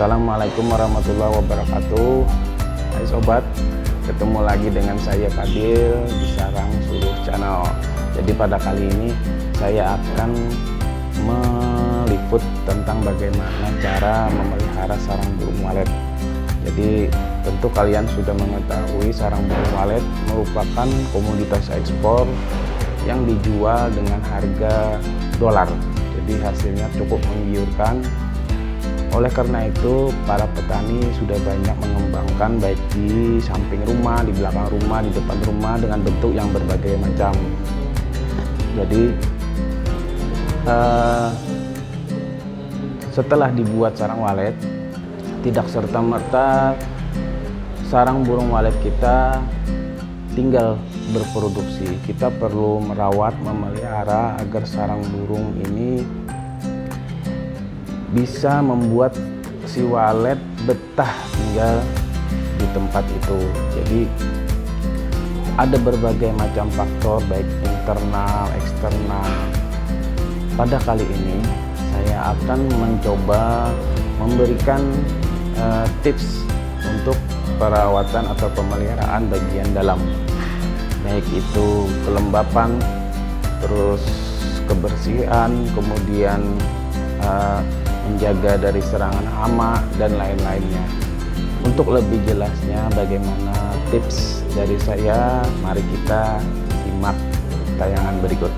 Assalamualaikum warahmatullahi wabarakatuh. Hai sobat, ketemu lagi dengan saya Fadil di Sarang Suluh Channel. Jadi pada kali ini saya akan meliput tentang bagaimana cara memelihara sarang burung walet. Jadi tentu kalian sudah mengetahui sarang burung walet merupakan komoditas ekspor yang dijual dengan harga dolar. Jadi hasilnya cukup menggiurkan. Oleh karena itu, para petani sudah banyak mengembangkan baik di samping rumah, di belakang rumah, di depan rumah dengan bentuk yang berbagai macam. Jadi setelah dibuat sarang walet, tidak serta-merta sarang burung walet kita tinggal berproduksi. Kita perlu merawat, memelihara agar sarang burung ini bisa membuat si walet betah tinggal di tempat itu. Jadi ada berbagai macam faktor baik internal, eksternal. Pada kali ini saya akan mencoba memberikan tips untuk perawatan atau pemeliharaan bagian dalam, baik itu kelembapan, terus kebersihan, kemudian menjaga dari serangan hama dan lain-lainnya. Untuk lebih jelasnya bagaimana tips dari saya, mari kita simak tayangan berikut.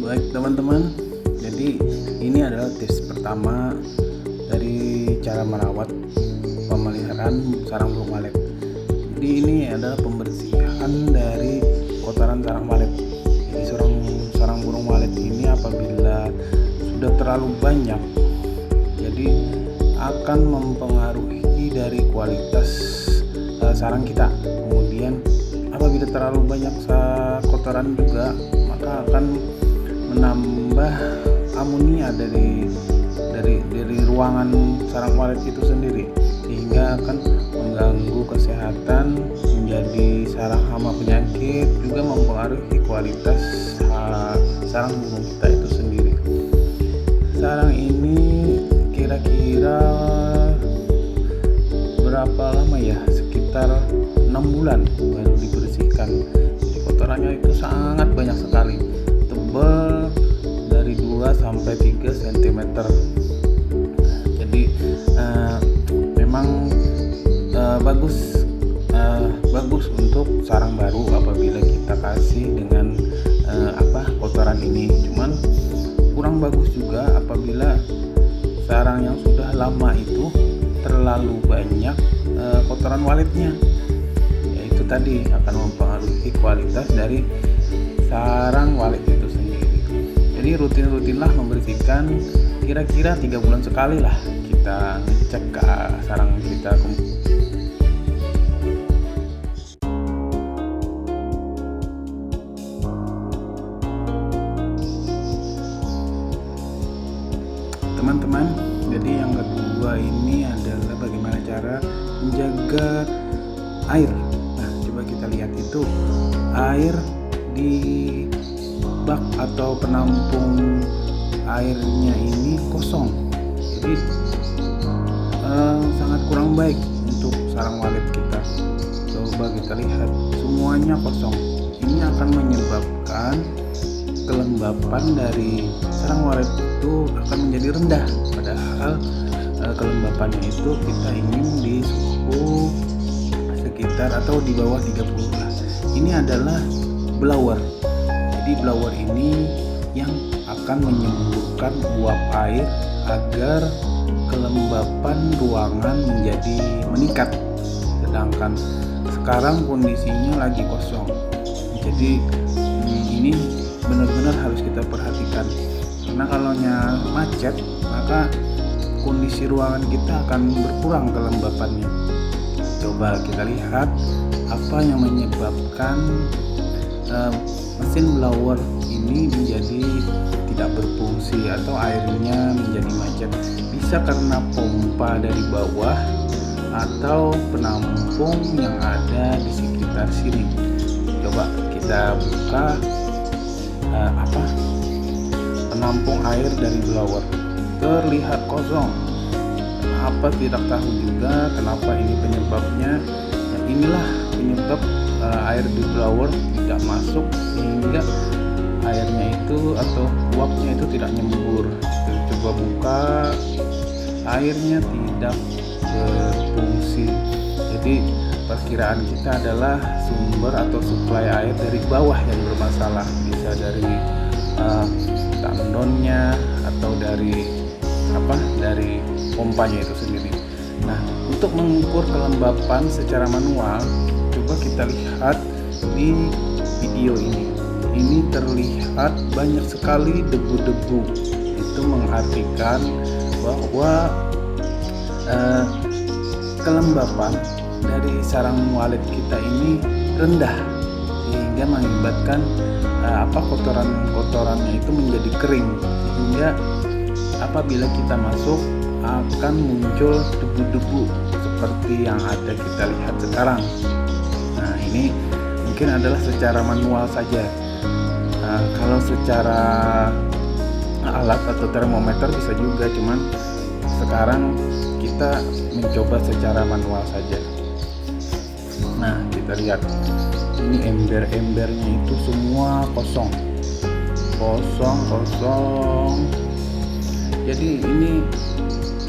Baik teman-teman, jadi ini adalah tips pertama dari cara merawat pemeliharaan sarang burung walet. Jadi ini adalah pembersihan dari kotoran sarang walet. Jadi sarang burung walet ini apabila sudah terlalu banyak, jadi akan mempengaruhi dari kualitas sarang kita. Kemudian apabila terlalu banyak kotoran juga, maka akan menambah amonia dari ruangan sarang walet itu sendiri, sehingga akan mengganggu kesehatan, menjadi sarang hama penyakit, juga mempengaruhi kualitas sarang burung kita itu sendiri. Sarang ini kira-kira berapa lama ya? Sekitar 6 bulan baru dibersihkan. Jadi kotorannya itu sangat banyak sekali, tebal dari 2 sampai 3 cm. Jadi memang bagus untuk sarang baru apabila kita kasih dengan kotoran ini. Cuman kurang bagus juga apabila sarang yang sudah lama itu terlalu banyak kotoran waletnya. Yaitu tadi akan mempengaruhi kualitas dari sarang walet itu sendiri. Jadi rutin-rutinlah membersihkan, kira-kira 3 bulan sekali lah kita ngecek ke sarang kita. Teman-teman, jadi yang kedua ini adalah bagaimana cara menjaga air. Nah, coba kita lihat itu air di bak atau penampung airnya ini kosong. Jadi sangat kurang baik untuk sarang walet kita. Coba kita lihat, semuanya kosong. Ini akan menyebabkan kelembapan dari sarang walet itu akan menjadi rendah, padahal kelembapannya itu kita ingin di suhu sekitar atau di bawah 30 lah. Ini adalah blower. blower ini yang akan menyemburkan uap air agar kelembapan ruangan menjadi meningkat. Sedangkan sekarang kondisinya lagi kosong. Jadi ini benar-benar harus kita perhatikan, karena kalau macet maka kondisi ruangan kita akan berkurang kelembapannya. Coba kita lihat apa yang menyebabkan mesin blower ini menjadi tidak berfungsi atau airnya menjadi macet. Bisa karena pompa dari bawah atau penampung yang ada di sekitar sini. Coba kita buka penampung air dari blower, terlihat kosong. Apa tidak tahu juga kenapa ini penyebabnya. Nah, inilah penyebab air di blower tidak masuk, sehingga airnya itu atau uapnya itu tidak nyembur. Coba buka, airnya tidak berfungsi. Jadi perkiraan kita adalah sumber atau suplai air dari bawah yang bermasalah, bisa dari tandonnya atau dari pompanya itu sendiri. Nah, untuk mengukur kelembapan secara manual, coba kita lihat di video ini. Ini terlihat banyak sekali debu-debu. Itu mengartikan bahwa kelembapan dari sarang walet kita ini rendah, sehingga mengakibatkan kotorannya itu menjadi kering, sehingga apabila kita masuk akan muncul debu-debu seperti yang ada kita lihat sekarang. Nah, ini mungkin adalah secara manual saja. Kalau secara alat atau termometer bisa juga, cuman sekarang kita mencoba secara manual saja. Nah, kita lihat ini ember-embernya itu semua kosong. Jadi ini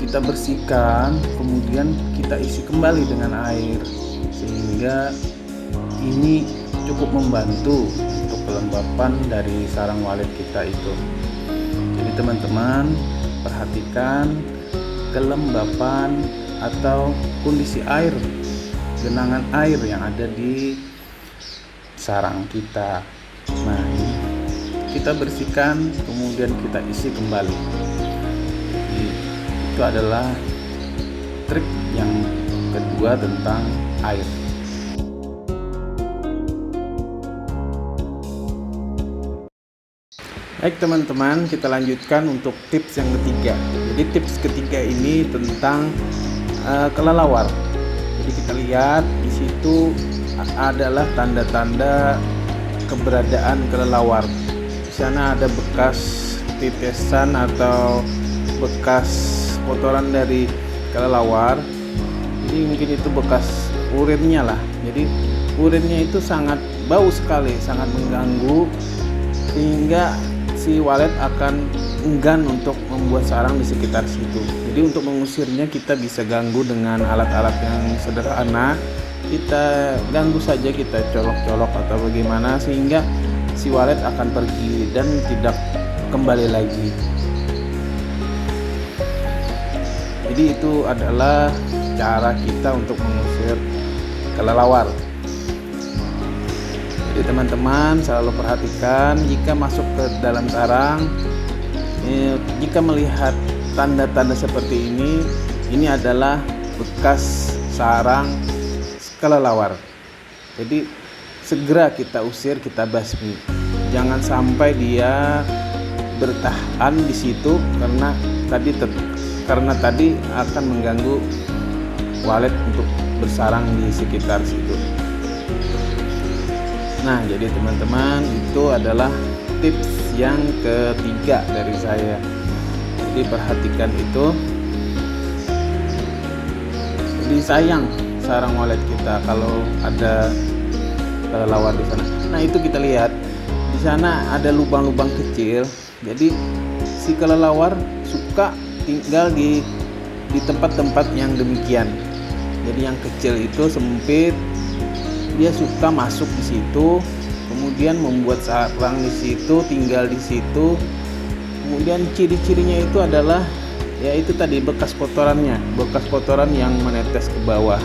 kita bersihkan, kemudian kita isi kembali dengan air, sehingga ini cukup membantu untuk kelembapan dari sarang walet kita itu. Jadi teman-teman perhatikan kelembapan atau kondisi air, genangan air yang ada di sarang kita. Nah, ini kita bersihkan, kemudian kita isi kembali. Jadi, itu adalah trik yang kedua tentang air. Baik teman-teman, kita lanjutkan untuk tips yang ketiga. Jadi tips ketiga ini tentang kelelawar. Jadi kita lihat di situ adalah tanda-tanda keberadaan kelelawar. Di sana ada bekas titesan atau bekas kotoran dari kelelawar. Jadi mungkin itu bekas urinnya lah. Jadi urinnya itu sangat bau sekali, sangat mengganggu, sehingga si walet akan enggan untuk membuat sarang di sekitar situ. Jadi untuk mengusirnya kita bisa ganggu dengan alat-alat yang sederhana. Kita ganggu saja, kita colok-colok atau bagaimana, sehingga si walet akan pergi dan tidak kembali lagi. Jadi itu adalah cara kita untuk mengusir kelelawar. Jadi teman-teman selalu perhatikan jika masuk ke dalam sarang, jika melihat tanda-tanda seperti ini adalah bekas sarang kelelawar. Jadi segera kita usir, kita basmi. Jangan sampai dia bertahan di situ karena tadi akan mengganggu walet untuk bersarang di sekitar situ. Nah, jadi teman-teman, itu adalah tips yang ketiga dari saya. Jadi perhatikan itu. Jadi sayang sarang walet kita kalau ada kelelawar di sana. Nah, itu kita lihat di sana ada lubang-lubang kecil. Jadi si kelelawar suka tinggal di tempat-tempat yang demikian. Jadi yang kecil itu sempit, dia suka masuk di situ, kemudian membuat sarang di situ, tinggal di situ. Kemudian ciri-cirinya itu adalah yaitu tadi bekas kotoran yang menetes ke bawah.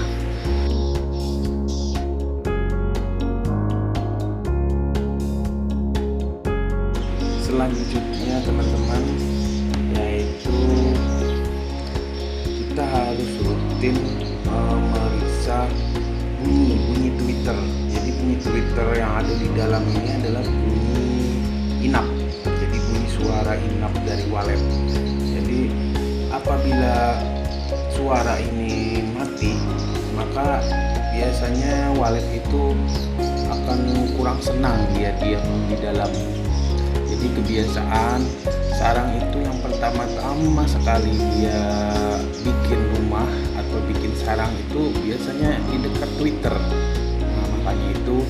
Selanjutnya teman-teman, yaitu kita harus rutin memeriksa bunyi Twitter. Jadi bunyi Twitter yang ada di dalam ini adalah bunyi inap. Jadi bunyi suara inap dari walet. Jadi apabila suara ini mati, maka biasanya walet itu akan kurang senang dia diam di dalam. Jadi kebiasaan sarang itu yang pertama-tama sekali dia bikin rumah atau bikin sarang itu biasanya di dekat Twitter. Nah, makanya itu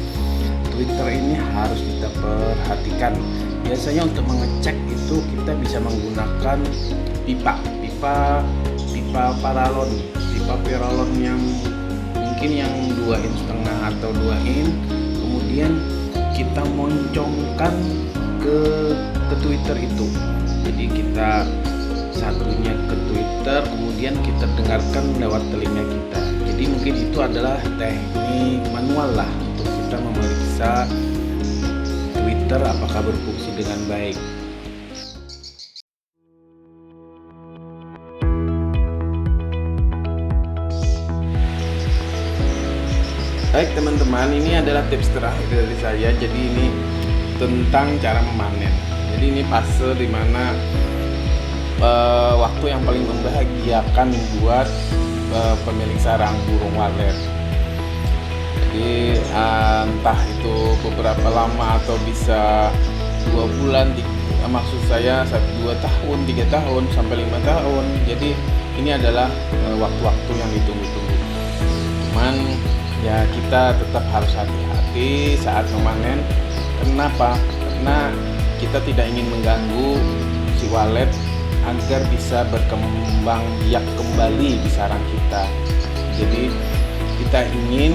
Twitter ini harus kita perhatikan. Biasanya untuk mengecek itu kita bisa menggunakan pipa paralon yang mungkin yang 2,5 in atau 2 in. Kemudian kita moncongkan ke Twitter itu. Jadi kita satunya ke Twitter, kemudian kita dengarkan lewat telinga kita. Jadi mungkin itu adalah teknik manual lah untuk kita memeriksa Twitter apakah berfungsi dengan baik. Baik teman-teman, ini adalah tips terakhir dari saya. Jadi ini tentang cara memanen. Jadi ini fase dimana waktu yang paling membahagiakan buat pemilik sarang burung walet. Jadi entah itu beberapa lama atau bisa 2 bulan, maksud saya 1-2 tahun, 3 tahun sampai 5 tahun. Jadi ini adalah waktu-waktu yang ditunggu-tunggu. Cuman ya kita tetap harus hati-hati saat memanen. Kenapa? Karena kita tidak ingin mengganggu si walet agar bisa berkembang biak kembali di sarang kita. Jadi kita ingin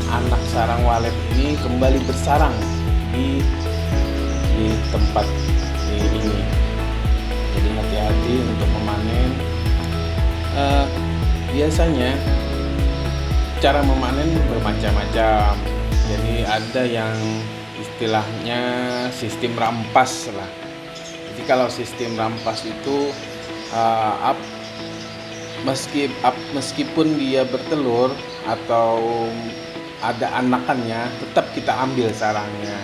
anak sarang walet ini kembali bersarang di tempat ini. Jadi hati-hati untuk memanen. Biasanya cara memanen bermacam-macam. Jadi ada yang istilahnya sistem rampas lah. Jadi kalau sistem rampas itu meskipun dia bertelur atau ada anakannya, tetap kita ambil sarangnya.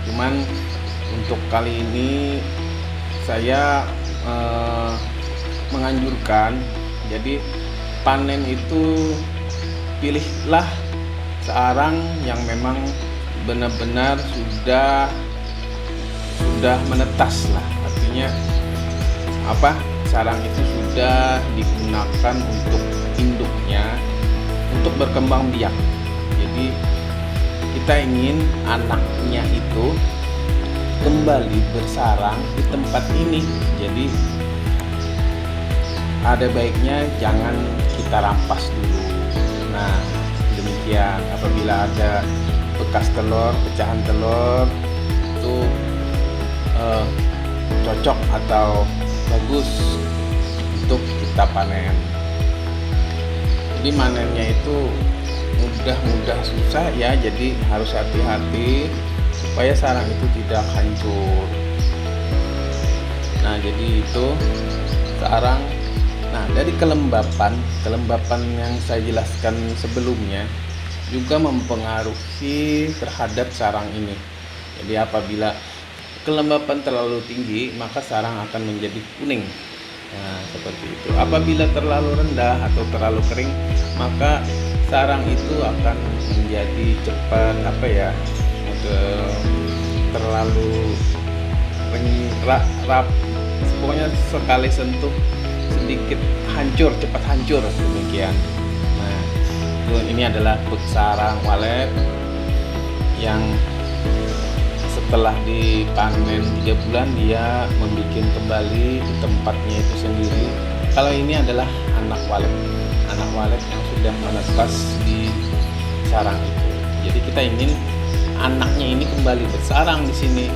Cuman untuk kali ini saya menganjurkan, jadi panen itu pilihlah sarang yang memang benar-benar sudah menetas lah, artinya sarang itu sudah digunakan untuk induknya untuk berkembang biak. Jadi kita ingin anaknya itu kembali bersarang di tempat ini. Jadi ada baiknya jangan kita rampas dulu. Nah demikian, apabila ada bekas telur, pecahan telur itu cocok atau bagus untuk kita panen. Jadi manennya itu mudah susah ya, jadi harus hati-hati supaya sarang itu tidak hancur. Nah jadi itu sarang. Nah dari kelembapan yang saya jelaskan sebelumnya juga mempengaruhi terhadap sarang ini. Jadi apabila kelembapan terlalu tinggi, maka sarang akan menjadi kuning. Nah, seperti itu. Apabila terlalu rendah atau terlalu kering, maka sarang itu akan menjadi cepat terlalu rap. Pokoknya sekali sentuh sedikit hancur, cepat hancur, demikian. Nah, ini adalah sarang walet yang setelah dipanen 3 bulan dia membuat kembali di tempatnya itu sendiri. Kalau ini adalah anak walet yang sudah menetas di sarang itu. Jadi kita ingin anaknya ini kembali bersarang di sini.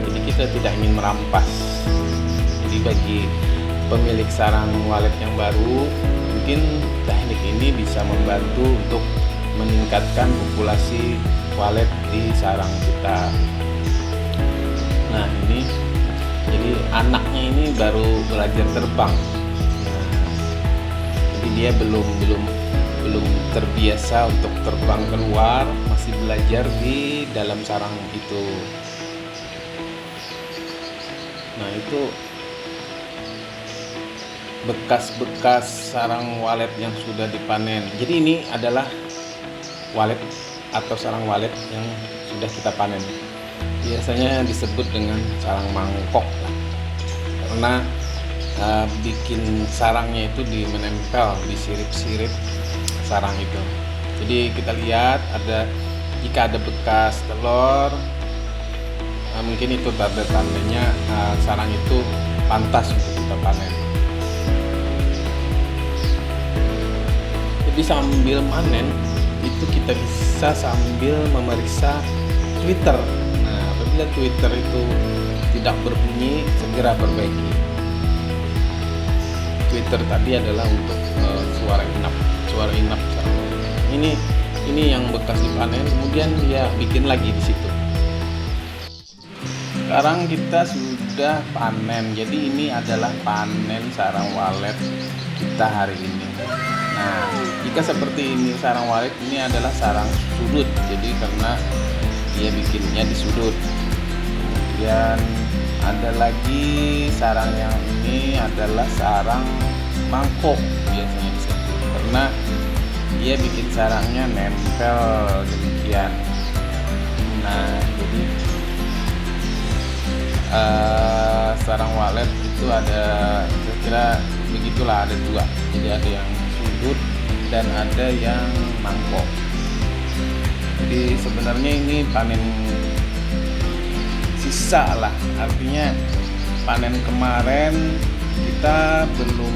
Jadi kita tidak ingin merampas. Jadi bagi pemilik sarang walet yang baru, mungkin teknik ini bisa membantu untuk meningkatkan populasi walet di sarang kita. Nah, ini jadi anaknya ini baru belajar terbang. Nah, jadi dia belum terbiasa untuk terbang keluar, masih belajar di dalam sarang itu. Nah, itu bekas-bekas sarang walet yang sudah dipanen. Jadi ini adalah walet atau sarang walet yang sudah kita panen. Biasanya disebut dengan sarang mangkok lah, karena bikin sarangnya itu menempel di sirip-sirip sarang itu. Jadi kita lihat jika ada bekas telur, mungkin itu tanda-tandanya sarang itu pantas untuk kita panen. Jadi sambil panen itu kita bisa sambil memeriksa Twitter. Nah, apabila Twitter itu tidak berbunyi, segera perbaiki. Twitter tadi adalah untuk suara inap. Ini yang bekas dipanen, kemudian dia bikin lagi di situ. Sekarang kita sudah panen, jadi ini adalah panen sarang walet kita hari ini. Nah, jika seperti ini sarang walet ini adalah sarang sudut, jadi karena dia bikinnya di sudut. Kemudian ada lagi sarang yang ini adalah sarang mangkok biasanya disebut, karena dia bikin sarangnya nempel demikian. Nah, jadi sarang walet itu ada kira-kira begitulah, ada dua. Jadi ada yang sudut dan ada yang mangkok. Jadi sebenarnya ini panen sisa lah, artinya panen kemarin kita belum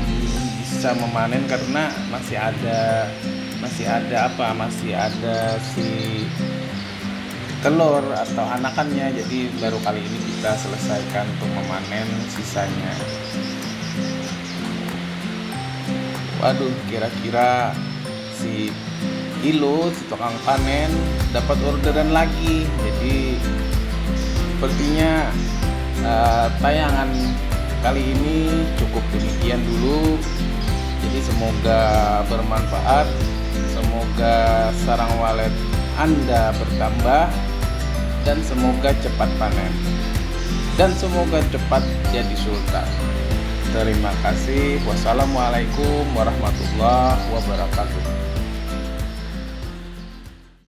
bisa memanen karena masih ada si telur atau anakannya. Jadi baru kali ini kita selesaikan untuk memanen sisanya. Waduh, kira-kira si Ilo, si tukang panen, dapat orderan lagi. Jadi sepertinya tayangan kali ini cukup demikian dulu. Jadi semoga bermanfaat, semoga sarang walet Anda bertambah, dan semoga cepat panen, dan semoga cepat jadi sultan. Terima kasih. Wassalamualaikum warahmatullahi wabarakatuh.